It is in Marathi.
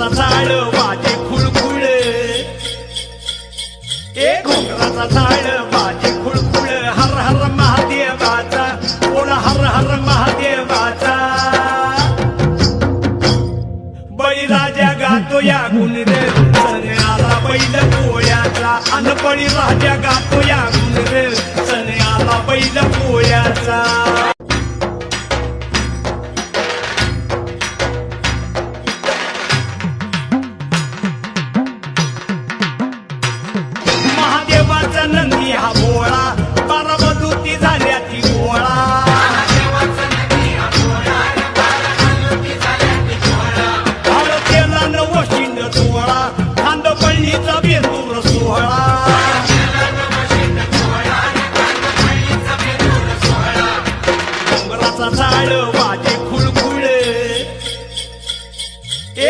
घोंगराचा झाड वाजे खुळखुळ घोंगराचा झाड वाजे खुळखुळ हर हर महादेवाचा बोला हर हर महादेवाचा बळीराजा गातो या गुणर सण आला बैल पोळ्याचा अन बळीराजा गातो या गुणर सण आला बैल पोळ्याचा